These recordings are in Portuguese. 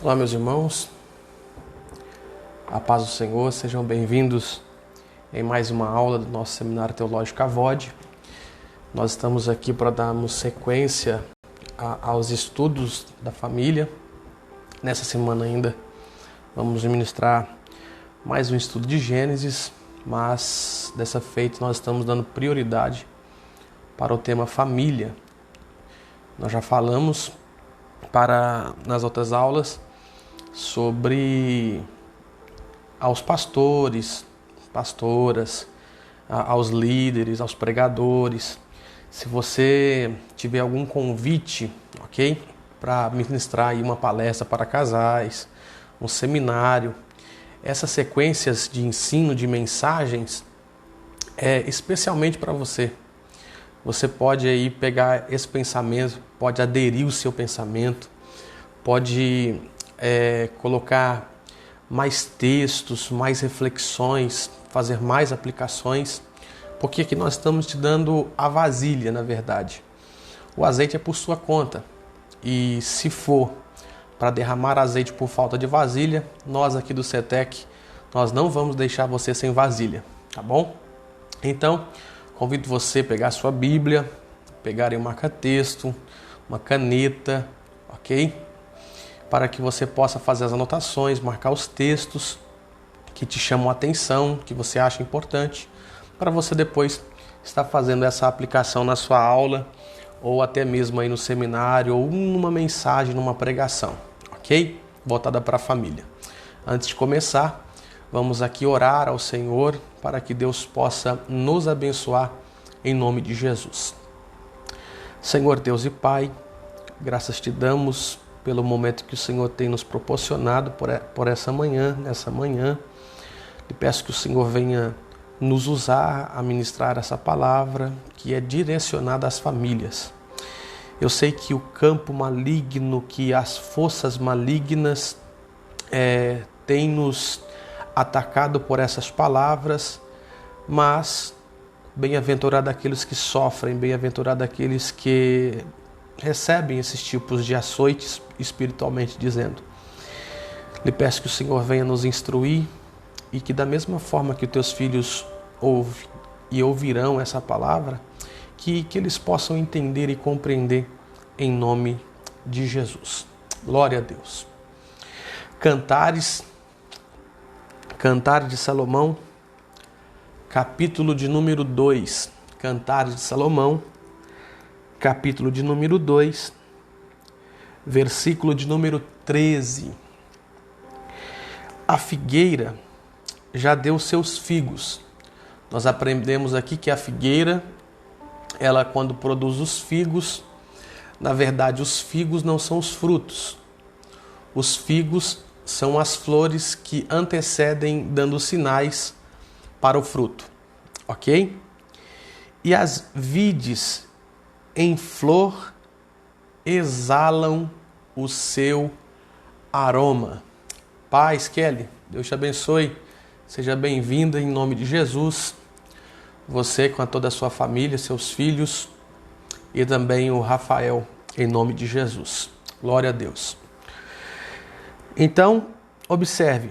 Olá, meus irmãos, a paz do Senhor, sejam bem-vindos em mais uma aula do nosso Seminário Teológico Avod. Nós estamos aqui para darmos sequência aos estudos da família. Nessa semana ainda vamos ministrar mais um estudo de Gênesis, mas dessa feita nós estamos dando prioridade para o tema família. Nós já falamos nas outras aulas sobre aos pastores, pastoras, aos líderes, aos pregadores. Se você tiver algum convite, ok, para ministrar aí uma palestra para casais, um seminário, essas sequências de ensino, de mensagens, é especialmente para você. Você pode aí pegar esse pensamento, pode aderir o seu pensamento, pode colocar mais textos, mais reflexões, fazer mais aplicações, porque aqui nós estamos te dando a vasilha, na verdade. O azeite é por sua conta, e se for para derramar azeite por falta de vasilha, nós aqui do CETEC, nós não vamos deixar você sem vasilha, tá bom? Então, convido você a pegar a sua Bíblia, pegar um marca-texto, uma caneta, ok? Para que você possa fazer as anotações, marcar os textos que te chamam a atenção, que você acha importante, para você depois estar fazendo essa aplicação na sua aula, ou até mesmo aí no seminário, ou numa mensagem, numa pregação, ok? Voltada para a família. Antes de começar, vamos aqui orar ao Senhor para que Deus possa nos abençoar em nome de Jesus. Senhor Deus e Pai, graças te damos pelo momento que o Senhor tem nos proporcionado por essa manhã, nessa manhã. Te peço que o Senhor venha nos usar a ministrar essa palavra que é direcionada às famílias. Eu sei que o campo maligno, que as forças malignas têm nos atacado por essas palavras, mas bem-aventurado aqueles que sofrem, bem-aventurado aqueles que recebem esses tipos de açoites, espiritualmente dizendo. Lhe peço que o Senhor venha nos instruir e que da mesma forma que os teus filhos ouvem e ouvirão essa palavra, que eles possam entender e compreender em nome de Jesus. Glória a Deus. Cantares de Salomão, capítulo de número 2. Cantares de Salomão, capítulo de número 2, versículo de número 13. A figueira já deu seus figos. Nós aprendemos aqui que a figueira, ela quando produz os figos, na verdade os figos não são os frutos. Os figos são as flores que antecedem dando sinais para o fruto, ok? E as vides em flor exalam o seu aroma. Paz, Kelly, Deus te abençoe. Seja bem-vinda em nome de Jesus. Você com toda a sua família, seus filhos e também o Rafael, em nome de Jesus. Glória a Deus. Então, observe.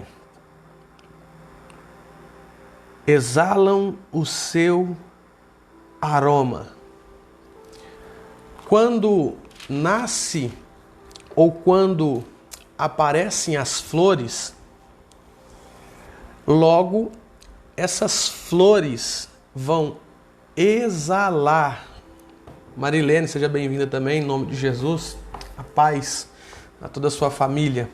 Exalam o seu aroma. Quando nasce ou quando aparecem as flores, logo essas flores vão exalar. Marilene, seja bem-vinda também, em nome de Jesus. A paz a toda a sua família.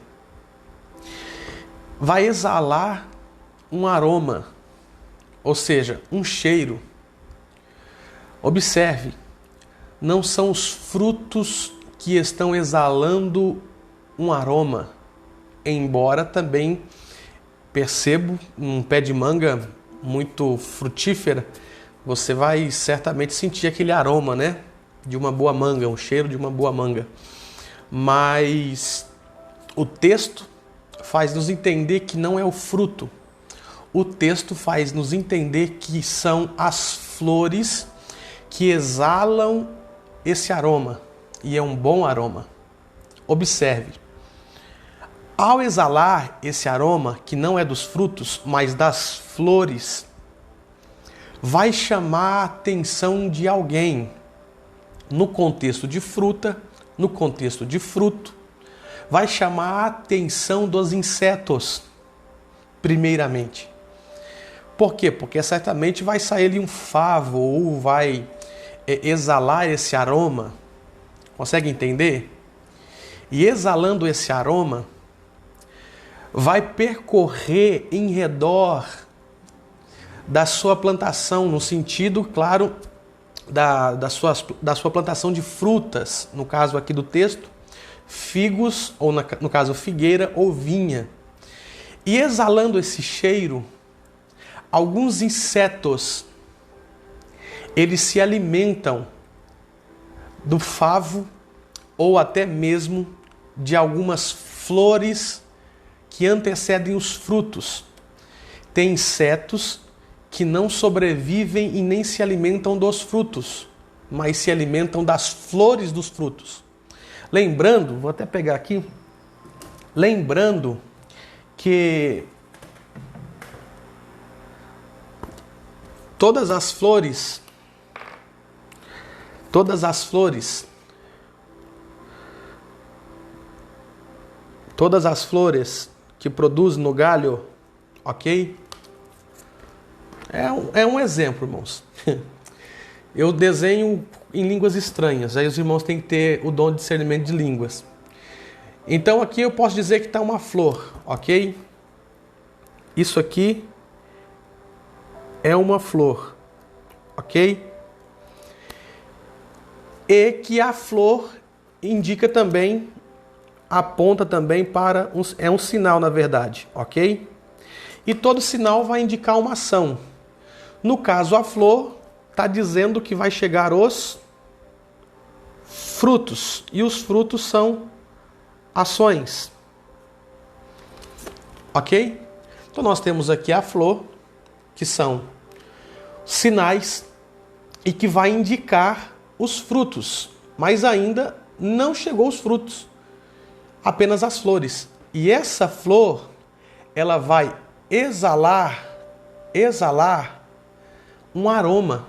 Vai exalar um aroma, ou seja, um cheiro. Observe. Não são os frutos que estão exalando um aroma, embora também percebo um pé de manga muito frutífera, você vai certamente sentir aquele aroma, né? De uma boa manga, um cheiro de uma boa manga. Mas o texto faz nos entender que não é o fruto. O texto faz nos entender que são as flores que exalam esse aroma, e é um bom aroma. Observe, Ao exalar esse aroma, que não é dos frutos, mas das flores, vai chamar a atenção de alguém. No contexto de fruta, no contexto de fruto, vai chamar a atenção dos insetos, primeiramente. Por quê? Porque certamente vai sair ali um favo ou vai exalar esse aroma. Consegue entender? E exalando esse aroma, vai percorrer em redor da sua plantação, no sentido, claro, da sua plantação de frutas, no caso aqui do texto, figos, ou no caso figueira ou vinha. E exalando esse cheiro, alguns insetos, eles se alimentam do favo ou até mesmo de algumas flores que antecedem os frutos. Tem insetos que não sobrevivem e nem se alimentam dos frutos, mas se alimentam das flores dos frutos. Lembrando, vou até pegar aqui, lembrando que todas as flores que produzem no galho, ok? É um exemplo, irmãos. Eu desenho em línguas estranhas, aí os irmãos têm que ter o dom de discernimento de línguas. Então aqui eu posso dizer que está uma flor, ok? Isso aqui é uma flor, ok? E que a flor indica também, aponta também para, é um sinal na verdade, ok? E todo sinal vai indicar uma ação. No caso, a flor está dizendo que vai chegar os frutos. E os frutos são ações. Ok? Então nós temos aqui a flor, que são sinais e que vai indicar os frutos. Mas ainda não chegou os frutos. Apenas as flores. E essa flor, ela vai exalar um aroma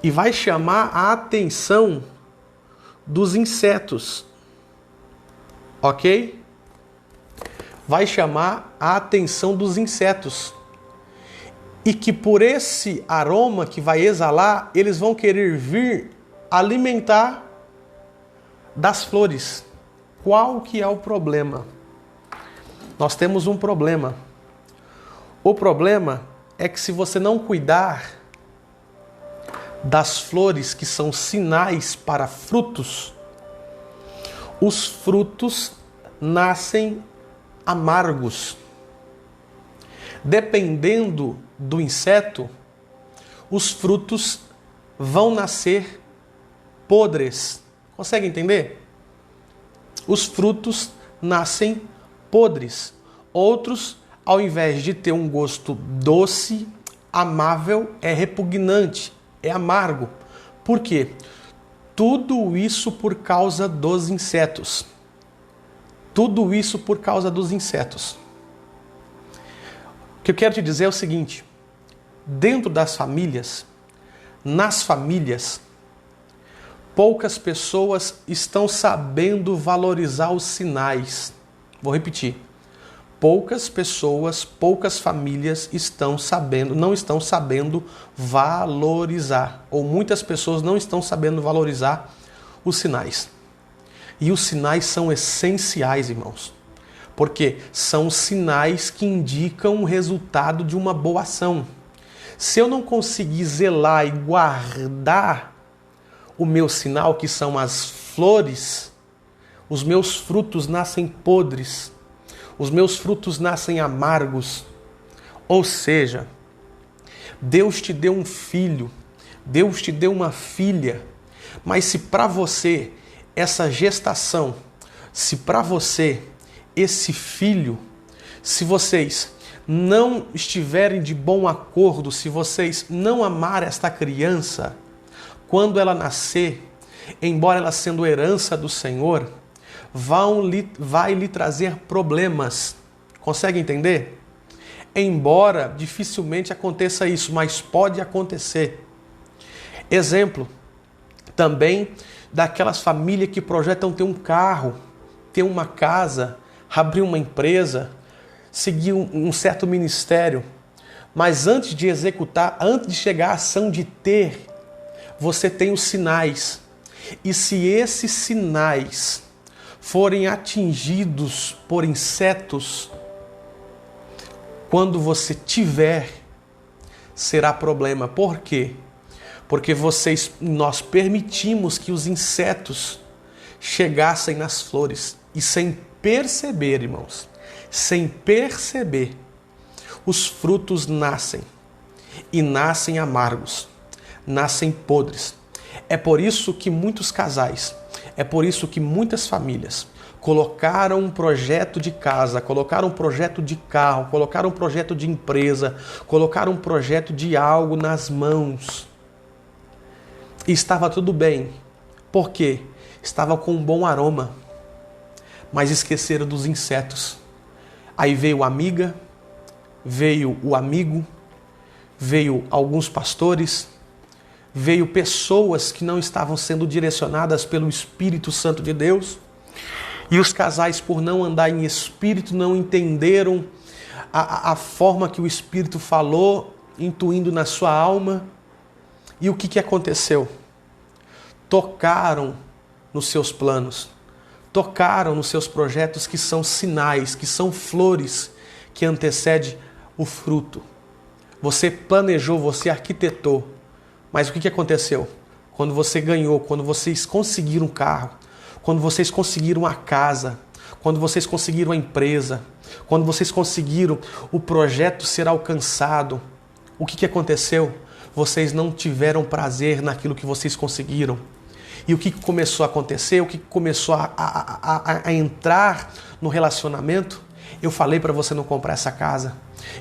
e vai chamar a atenção dos insetos, ok? Vai chamar a atenção dos insetos e que por esse aroma que vai exalar, eles vão querer vir alimentar das flores. Qual que é o problema? Nós temos um problema. O problema é que se você não cuidar das flores que são sinais para frutos, os frutos nascem amargos. Dependendo do inseto, os frutos vão nascer podres. Consegue entender? Os frutos nascem podres. Outros, ao invés de ter um gosto doce, amável, é repugnante, é amargo. Por quê? Tudo isso por causa dos insetos. Tudo isso por causa dos insetos. O que eu quero te dizer é o seguinte: dentro das famílias, nas famílias, poucas pessoas estão sabendo valorizar os sinais. Vou repetir. Poucas pessoas, poucas famílias não estão sabendo valorizar. Ou muitas pessoas não estão sabendo valorizar os sinais. E os sinais são essenciais, irmãos. Porque são sinais que indicam o resultado de uma boa ação. Se eu não conseguir zelar e guardar o meu sinal, que são as flores, os meus frutos nascem podres. Os meus frutos nascem amargos. Ou seja, Deus te deu um filho, Deus te deu uma filha, mas se para você essa gestação, se para você esse filho, se vocês não estiverem de bom acordo, se vocês não amarem esta criança, quando ela nascer, embora ela sendo herança do Senhor, vai lhe trazer problemas. Consegue entender? Embora dificilmente aconteça isso, mas pode acontecer. Exemplo também daquelas famílias que projetam ter um carro, ter uma casa, abrir uma empresa, seguir um certo ministério. Mas antes de executar, antes de chegar à ação de ter, você tem os sinais. E se esses sinais forem atingidos por insetos, quando você tiver, será problema. Por quê? Porque nós permitimos que os insetos chegassem nas flores. E sem perceber, irmãos, sem perceber, os frutos nascem. E nascem amargos, nascem podres. É por isso que muitos casais, é por isso que muitas famílias colocaram um projeto de casa, colocaram um projeto de carro, colocaram um projeto de empresa, colocaram um projeto de algo nas mãos. E estava tudo bem. Por quê? Estava com um bom aroma, mas esqueceram dos insetos. Aí veio a amiga, veio o amigo, veio alguns pastores, veio pessoas que não estavam sendo direcionadas pelo Espírito Santo de Deus. E os casais, por não andar em espírito, não entenderam a forma que o Espírito falou, intuindo na sua alma. E o que aconteceu? Tocaram nos seus planos, tocaram nos seus projetos que são sinais, que são flores que antecedem o fruto. Você planejou, você arquitetou, mas o que aconteceu? Quando você ganhou, quando vocês conseguiram um carro, quando vocês conseguiram a casa, quando vocês conseguiram a empresa, quando vocês conseguiram o projeto ser alcançado, o que aconteceu? Vocês não tiveram prazer naquilo que vocês conseguiram. E o que começou a acontecer? O que começou a entrar no relacionamento? Eu falei para você não comprar essa casa.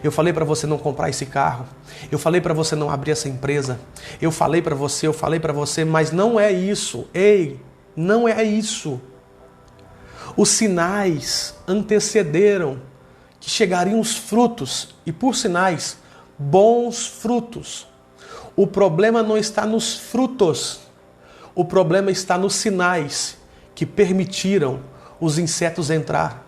Eu falei para você não comprar esse carro. Eu falei para você não abrir essa empresa. Eu falei para você, mas não é isso. Ei, não é isso. Os sinais antecederam que chegariam os frutos. E por sinais, bons frutos. O problema não está nos frutos. O problema está nos sinais que permitiram os insetos entrar.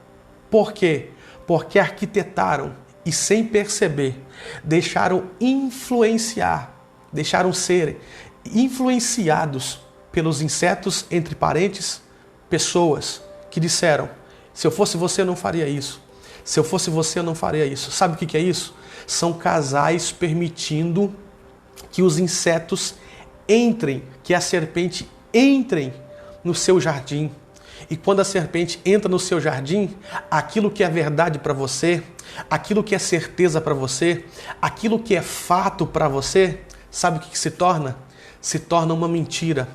Por quê? Porque arquitetaram e, sem perceber, deixaram influenciar, deixaram ser influenciados pelos insetos, entre parentes, pessoas que disseram: se eu fosse você, eu não faria isso. Se eu fosse você, eu não faria isso. Sabe o que é isso? São casais permitindo que os insetos entrem, que a serpente entre no seu jardim. E quando a serpente entra no seu jardim, aquilo que é verdade para você, aquilo que é certeza para você, aquilo que é fato para você, sabe o que se torna? Se torna uma mentira.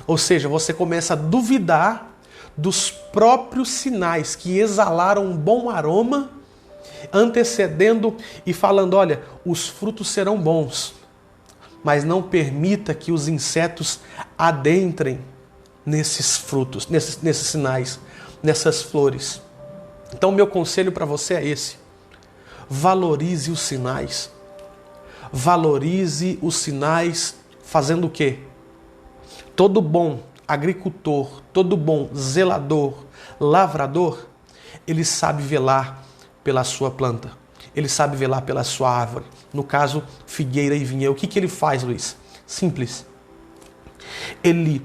Ou seja, você começa a duvidar dos próprios sinais que exalaram um bom aroma, antecedendo e falando: olha, os frutos serão bons. Mas não permita que os insetos adentrem nesses frutos, nesses sinais, nessas flores. Então, meu conselho para você é esse: valorize os sinais. Valorize os sinais fazendo o quê? Todo bom agricultor, todo bom zelador, lavrador, ele sabe velar pela sua planta. Ele sabe velar pela sua árvore. No caso, figueira e vinhedo. O que ele faz, Luiz? Simples. Ele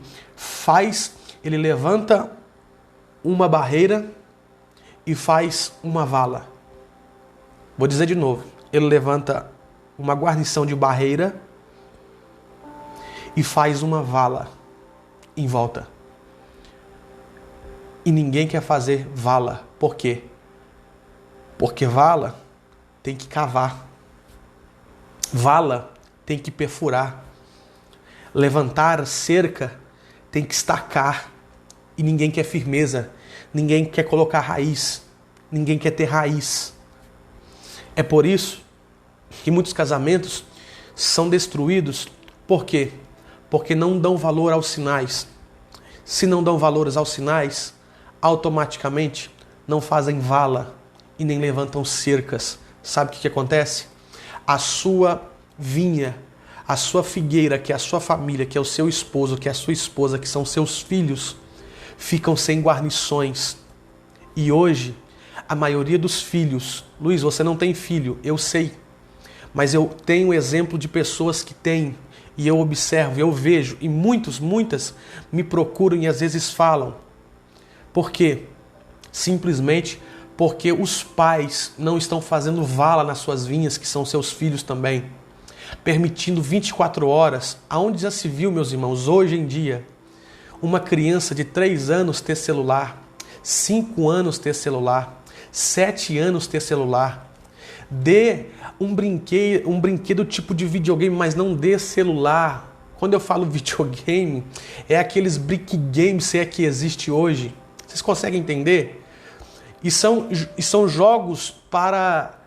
levanta uma barreira e faz uma vala. Vou dizer de novo. Ele levanta uma guarnição de barreira e faz uma vala em volta. E ninguém quer fazer vala. Por quê? Porque vala tem que cavar. Vala tem que perfurar. Levantar cerca tem que estacar. E ninguém quer firmeza. Ninguém quer colocar raiz. Ninguém quer ter raiz. É por isso que muitos casamentos são destruídos. Por quê? Porque não dão valor aos sinais. Se não dão valores aos sinais, automaticamente não fazem vala e nem levantam cercas. Sabe o que acontece? A sua vinha, a sua figueira, que é a sua família, que é o seu esposo, que é a sua esposa, que são seus filhos, ficam sem guarnições. E hoje, a maioria dos filhos... Luiz, você não tem filho, eu sei. Mas eu tenho exemplo de pessoas que têm, e eu observo, eu vejo, e muitas me procuram e às vezes falam. Por quê? Simplesmente porque os pais não estão fazendo vala nas suas vinhas, que são seus filhos também, permitindo 24 horas, aonde já se viu, meus irmãos, hoje em dia, uma criança de 3 anos ter celular, 5 anos ter celular, 7 anos ter celular. Dê um brinquedo tipo de videogame, mas não dê celular. Quando eu falo videogame, é aqueles brick games, se é que existe hoje. Vocês conseguem entender? E são jogos para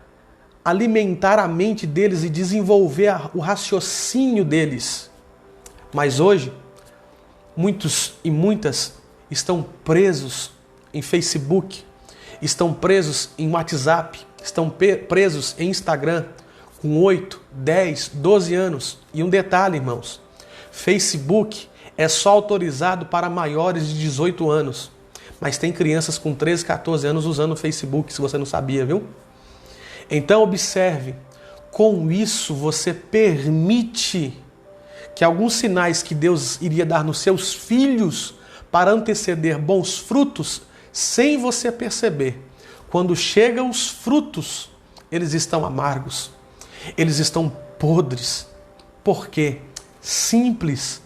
alimentar a mente deles e desenvolver o raciocínio deles. Mas hoje, muitos e muitas estão presos em Facebook, estão presos em WhatsApp, estão presos em Instagram com 8, 10, 12 anos. E um detalhe, irmãos, Facebook é só autorizado para maiores de 18 anos. Mas tem crianças com 13, 14 anos usando o Facebook, se você não sabia, viu? Então observe, com isso você permite que alguns sinais que Deus iria dar nos seus filhos para anteceder bons frutos, sem você perceber. Quando chegam os frutos, eles estão amargos, eles estão podres. Por quê? Simples,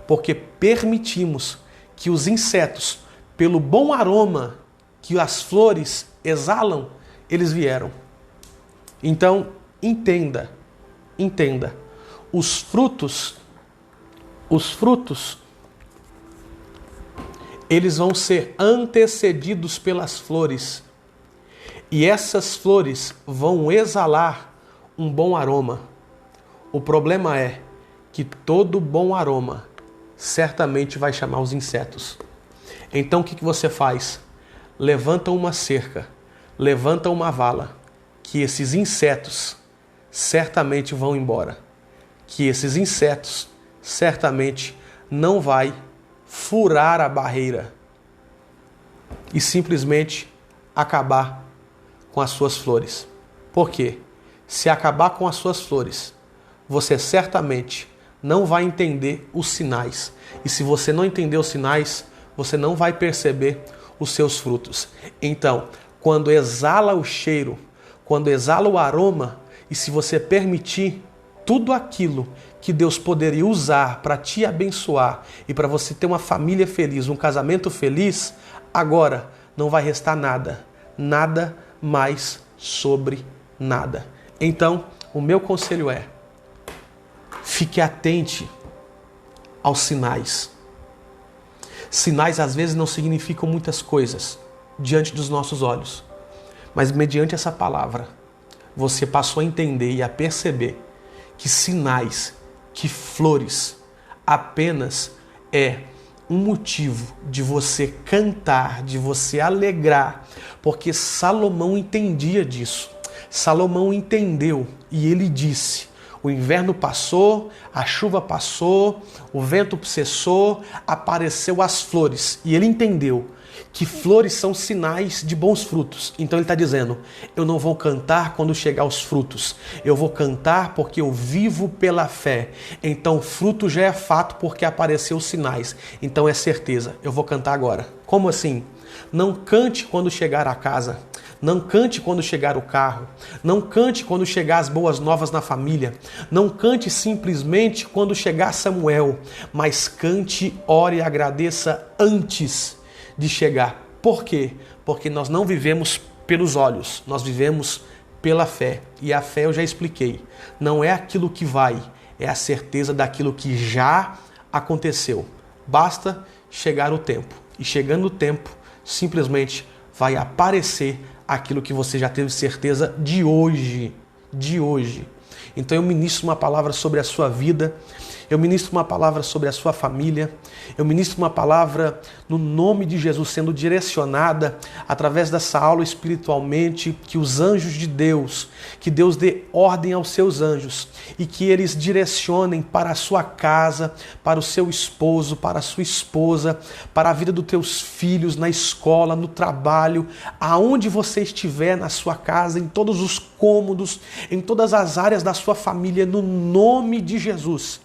porque permitimos que os insetos, pelo bom aroma que as flores exalam, eles vieram. Então, entenda, os frutos, eles vão ser antecedidos pelas flores. E essas flores vão exalar um bom aroma. O problema é que todo bom aroma certamente vai chamar os insetos. Então o que você faz? Levanta uma cerca, levanta uma vala, que esses insetos certamente vão embora. Que esses insetos certamente não vai furar a barreira e simplesmente acabar com as suas flores. Por quê? Se acabar com as suas flores, você certamente não vai entender os sinais. E se você não entender os sinais, você não vai perceber os seus frutos. Então, quando exala o cheiro, quando exala o aroma, e se você permitir, tudo aquilo que Deus poderia usar para te abençoar e para você ter uma família feliz, um casamento feliz, agora não vai restar nada. Nada mais sobre nada. Então, o meu conselho é: fique atente aos sinais. Sinais às vezes não significam muitas coisas diante dos nossos olhos. Mas mediante essa palavra, você passou a entender e a perceber que sinais, que flores, apenas é um motivo de você cantar, de você alegrar, porque Salomão entendia disso. Salomão entendeu e ele disse: o inverno passou, a chuva passou, o vento cessou, apareceu as flores. E ele entendeu que flores são sinais de bons frutos. Então ele está dizendo: eu não vou cantar quando chegar os frutos. Eu vou cantar porque eu vivo pela fé. Então fruto já é fato porque apareceu os sinais. Então é certeza, eu vou cantar agora. Como assim? Não cante quando chegar a casa. Não cante quando chegar o carro. Não cante quando chegar as boas novas na família. Não cante simplesmente quando chegar Samuel. Mas cante, ore e agradeça antes de chegar. Por quê? Porque nós não vivemos pelos olhos. Nós vivemos pela fé. E a fé eu já expliquei. Não é aquilo que vai. É a certeza daquilo que já aconteceu. Basta chegar o tempo. E chegando o tempo, simplesmente vai aparecer aquilo que você já teve certeza de hoje. Então eu ministro uma palavra sobre a sua vida Eu ministro uma palavra sobre a sua família. Eu ministro uma palavra no nome de Jesus sendo direcionada através dessa aula espiritualmente, que os anjos de Deus, que Deus dê ordem aos seus anjos e que eles direcionem para a sua casa, para o seu esposo, para a sua esposa, para a vida dos teus filhos, na escola, no trabalho, aonde você estiver na sua casa, em todos os cômodos, em todas as áreas da sua família, no nome de Jesus.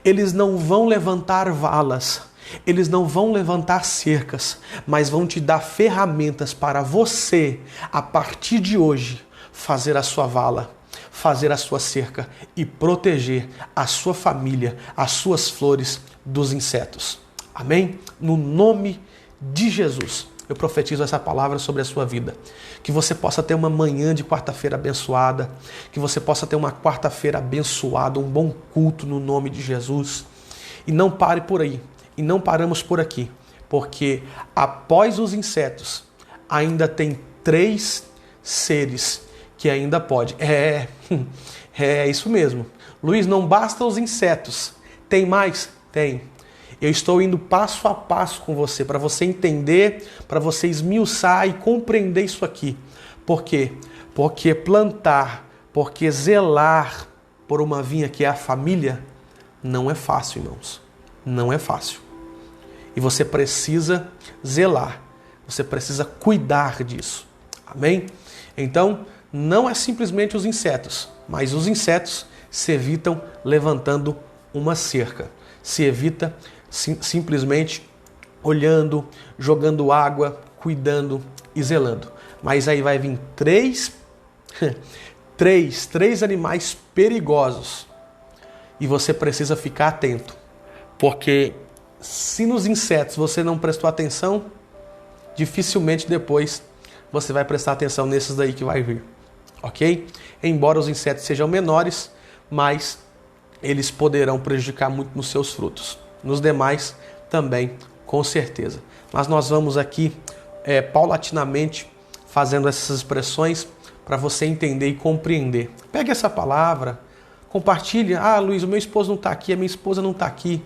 Eles não vão levantar valas, eles não vão levantar cercas, mas vão te dar ferramentas para você, a partir de hoje, fazer a sua vala, fazer a sua cerca e proteger a sua família, as suas flores dos insetos. Amém? No nome de Jesus, eu profetizo essa palavra sobre a sua vida. Que você possa ter uma manhã de quarta-feira abençoada, que você possa ter uma quarta-feira abençoada, um bom culto no nome de Jesus. E não pare por aí, e não paramos por aqui, porque após os insetos, ainda tem 3 seres que ainda pode. É isso mesmo. Luiz, não basta os insetos. Tem mais? Tem. Eu estou indo passo a passo com você, para você entender, para você esmiuçar e compreender isso aqui. Por quê? Porque plantar, porque zelar por uma vinha que é a família, não é fácil, irmãos. Não é fácil. E você precisa zelar, você precisa cuidar disso. Amém? Então, não é simplesmente os insetos, mas os insetos se evitam levantando uma cerca. Se evita simplesmente olhando, jogando água, cuidando e zelando. Mas aí vai vir três animais perigosos. E você precisa ficar atento. Porque se nos insetos você não prestou atenção, dificilmente depois você vai prestar atenção nesses daí que vai vir. Ok? Embora os insetos sejam menores, mas eles poderão prejudicar muito nos seus frutos. Nos demais também, com certeza. Mas nós vamos aqui paulatinamente fazendo essas expressões para você entender e compreender. Pegue essa palavra, compartilhe. Ah, Luiz, o meu esposo não está aqui, a minha esposa não está aqui.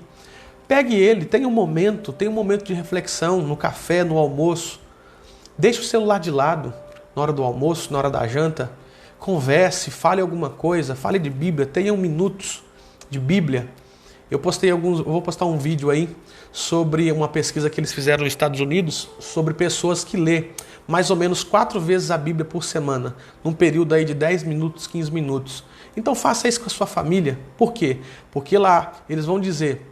Pegue ele, tenha um momento de reflexão no café, no almoço. Deixe o celular de lado na hora do almoço, na hora da janta. Converse, fale alguma coisa, fale de Bíblia, tenha minutos de Bíblia. Eu vou postar um vídeo aí sobre uma pesquisa que eles fizeram nos Estados Unidos sobre pessoas que lê mais ou menos 4 vezes a Bíblia por semana, num período aí de 10 minutos, 15 minutos. Então faça isso com a sua família. Por quê? Porque lá eles vão dizer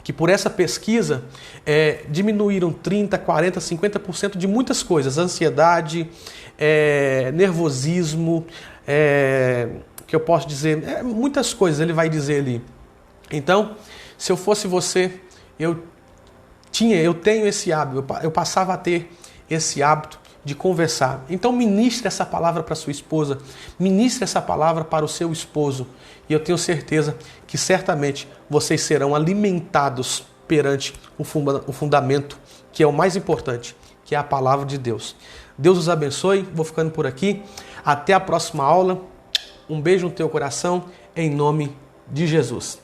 que por essa pesquisa diminuíram 30%, 40%, 50% de muitas coisas. Ansiedade, nervosismo, que eu posso dizer, muitas coisas ele vai dizer ali. Então, se eu fosse você, eu tenho esse hábito, eu passava a ter esse hábito de conversar. Então, ministre essa palavra para sua esposa, ministre essa palavra para o seu esposo. E eu tenho certeza que certamente vocês serão alimentados perante o fundamento, que é o mais importante, que é a palavra de Deus. Deus os abençoe, vou ficando por aqui. Até a próxima aula. Um beijo no teu coração, em nome de Jesus.